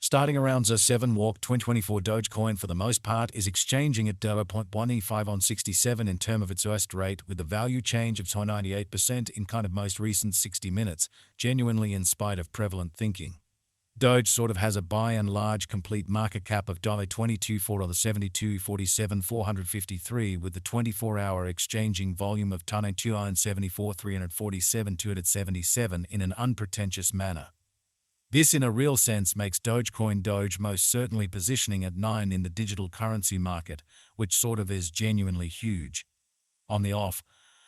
Starting around 07 walk 2024 Dogecoin for the most part is exchanging at 0.1E5 on 67 in term of its worst rate with a value change of 98% in kind of most recent 60 minutes, genuinely in spite of prevalent thinking. Doge sort of has a by and large complete market cap of $22.472.47 with the 24-hour exchanging volume of $274,347,277 in an unpretentious manner. This in a real sense makes Dogecoin Doge most certainly positioning at 9 in the digital currency market, which sort of is genuinely huge. On the off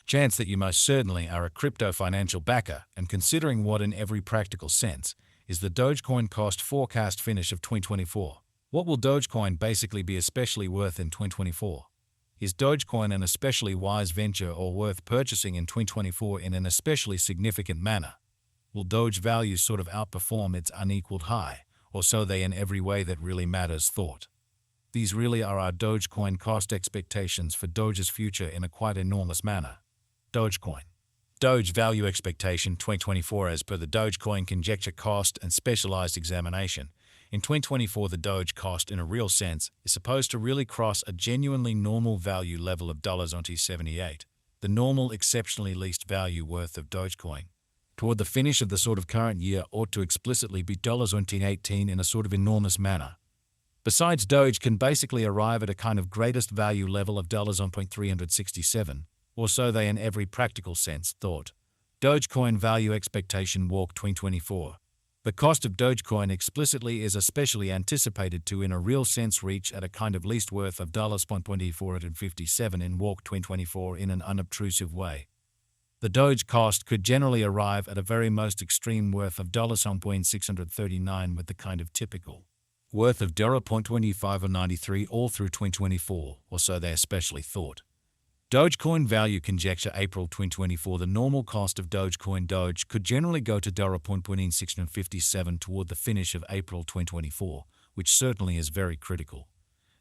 chance that you most certainly are a crypto financial backer and considering what in every practical sense is the Dogecoin cost forecast finish of 2024. What will Dogecoin basically be especially worth in 2024? Is Dogecoin an especially wise venture or worth purchasing in 2024 in an especially significant manner? Will Doge value sort of outperform its unequaled high, or so they in every way that really matters thought? These really are our Dogecoin cost expectations for Doge's future in a quite enormous manner. Dogecoin. Doge value expectation 2024 as per the Dogecoin conjecture cost and specialized examination. In 2024 the Doge cost in a real sense is supposed to really cross a genuinely normal value level of $78, the normal exceptionally least value worth of Dogecoin. Toward the finish of the sort of current year ought to explicitly be $18 in a sort of enormous manner. Besides, Doge can basically arrive at a kind of greatest value level of $367, or so they in every practical sense thought. Dogecoin value expectation walk 2024. The cost of Dogecoin explicitly is especially anticipated to in a real sense reach at a kind of least worth of $457 in walk 2024 in an unobtrusive way. The Doge cost could generally arrive at a very most extreme worth of $639 with the kind of typical worth of $0.2593 all through 2024, or so they especially thought. Dogecoin value conjecture April 2024. The normal cost of Dogecoin Doge could generally go to $0.657 toward the finish of April 2024, which certainly is very critical.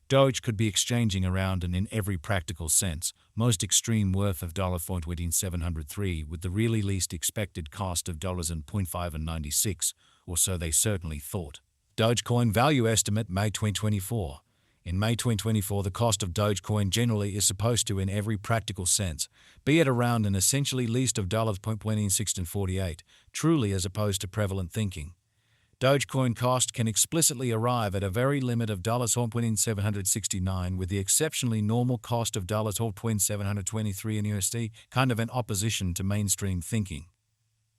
Doge could be exchanging around and in every practical sense, most extreme worth of $0.703 with the really least expected cost of $0.596, or so they certainly thought. Dogecoin value estimate May 2024. In May 2024 the cost of Dogecoin generally is supposed to in every practical sense be at around an essentially least of $0.1648, truly as opposed to prevalent thinking. Dogecoin cost can explicitly arrive at a very limit of $769 with the exceptionally normal cost of $723 in USD, kind of in opposition to mainstream thinking.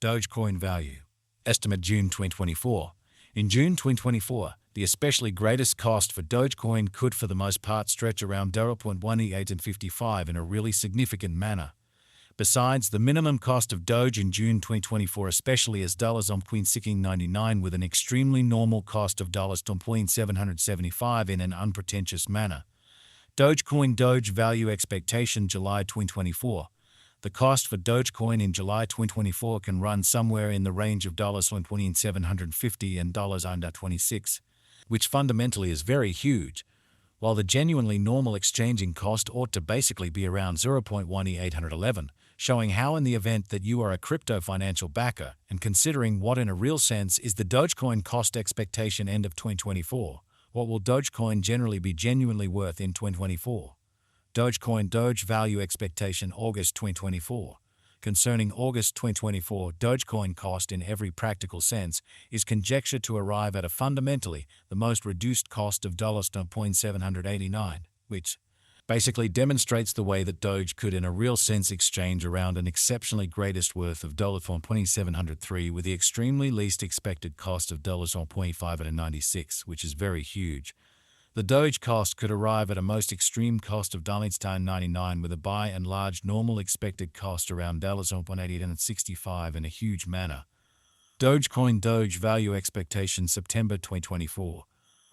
Dogecoin value estimate June 2024. In June 2024, the especially greatest cost for Dogecoin could for the most part stretch around 0.1E8 and 55 in a really significant manner. Besides, the minimum cost of Doge in June 2024 especially is $0.99 with an extremely normal cost of $0.775 in an unpretentious manner. Dogecoin Doge value expectation July 2024. The cost for Dogecoin in July 2024 can run somewhere in the range of $1.750 and $26, which fundamentally is very huge, while the genuinely normal exchanging cost ought to basically be around 0.1E811, showing how in the event that you are a crypto financial backer and considering what in a real sense is the Dogecoin cost expectation end of 2024, what will Dogecoin generally be genuinely worth in 2024? Dogecoin Doge value expectation August 2024. Concerning August 2024, Dogecoin cost in every practical sense is conjectured to arrive at a fundamentally the most reduced cost of $0.789, which basically demonstrates the way that Doge could in a real sense exchange around an exceptionally greatest worth of $0.2703 with the extremely least expected cost of $0.596, which is very huge. The Doge cost could arrive at a most extreme cost of $99 with a by and large normal expected cost around $1.8065 in a huge manner. Dogecoin Doge value expectation September 2024.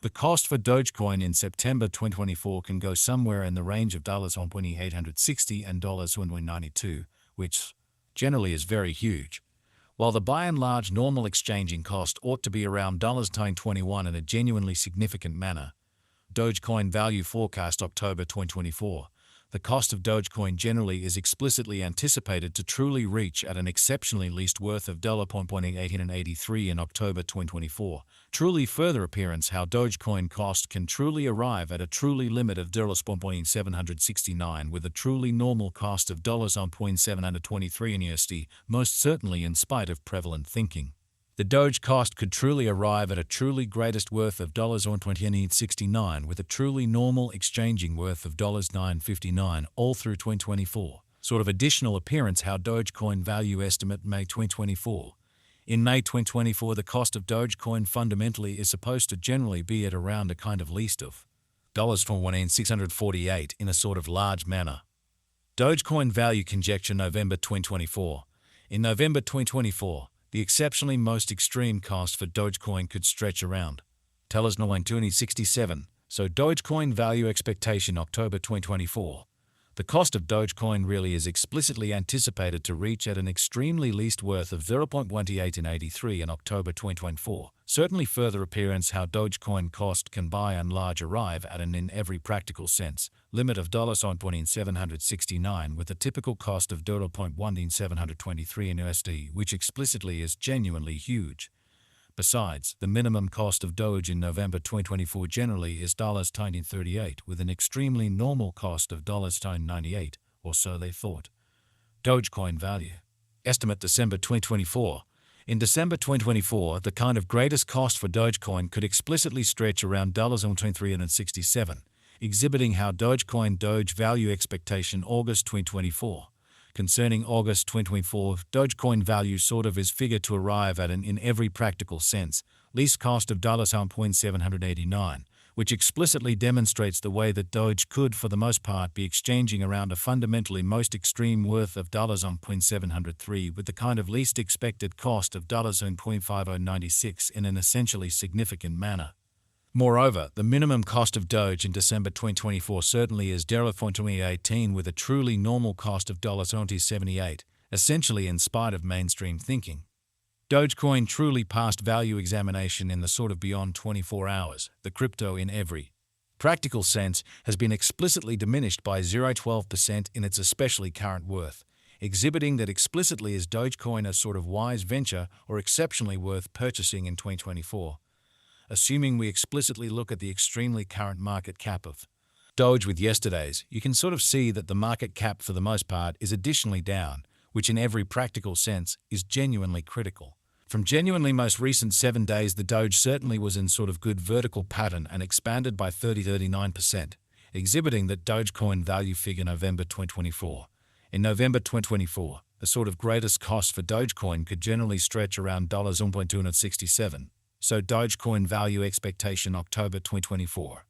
The cost for Dogecoin in September 2024 can go somewhere in the range of $1.860 and $1.92, which generally is very huge. While the by and large normal exchanging cost ought to be around $21 in a genuinely significant manner. Dogecoin value forecast October 2024. the cost of Dogecoin generally is explicitly anticipated to truly reach at an exceptionally least worth of $0.1883 in October 2024. Truly further appearance how Dogecoin cost can truly arrive at a truly limit of $0.769 with a truly normal cost of $0.723 in USD, most certainly in spite of prevalent thinking. The Doge cost could truly arrive at a truly greatest worth of $0.2069 with a truly normal exchanging worth of $9.59 all through 2024. Sort of additional appearance how Dogecoin value estimate May 2024. In May 2024, the cost of Dogecoin fundamentally is supposed to generally be at around a kind of least of $1,648 in a sort of large manner. Dogecoin value conjecture November 2024. In November 2024, the exceptionally most extreme cost for Dogecoin could stretch around $9.67, so Dogecoin value expectation October 2024. The cost of Dogecoin really is explicitly anticipated to reach at an extremely least worth of $0.1883 in October 2024. Certainly further appearance how Dogecoin cost can by and large arrive at an in every practical sense limit of $0.769 with a typical cost of $0.1723 in USD, which explicitly is genuinely huge. Besides, the minimum cost of Doge in November 2024 generally is $19.38 with an extremely normal cost of $9.98, or so they thought. Dogecoin value estimate December 2024. In December 2024, the kind of greatest cost for Dogecoin could explicitly stretch around $367, exhibiting how Dogecoin Doge value expectation August 2024. Concerning August 2024, Dogecoin value sort of is figured to arrive at an in every practical sense least cost of $789, which explicitly demonstrates the way that Doge could for the most part be exchanging around a fundamentally most extreme worth of $703 with the kind of least expected cost of $5096 in an essentially significant manner. Moreover, the minimum cost of Doge in December 2024 certainly is $2018 with a truly normal cost of $20.78, essentially in spite of mainstream thinking. Dogecoin truly passed value examination in the sort of beyond 24 hours. The crypto in every practical sense has been explicitly diminished by 0.12% in its especially current worth, exhibiting that explicitly is Dogecoin a sort of wise venture or exceptionally worth purchasing in 2024. Assuming we explicitly look at the extremely current market cap of Doge with yesterday's, you can sort of see that the market cap for the most part is additionally down, which in every practical sense is genuinely critical. From genuinely most recent 7 days, the Doge certainly was in sort of good vertical pattern and expanded by 39%, exhibiting that Dogecoin value figure November 2024. In November 2024, the sort of greatest cost for Dogecoin could generally stretch around $1.267. So Dogecoin value expectation October 2024.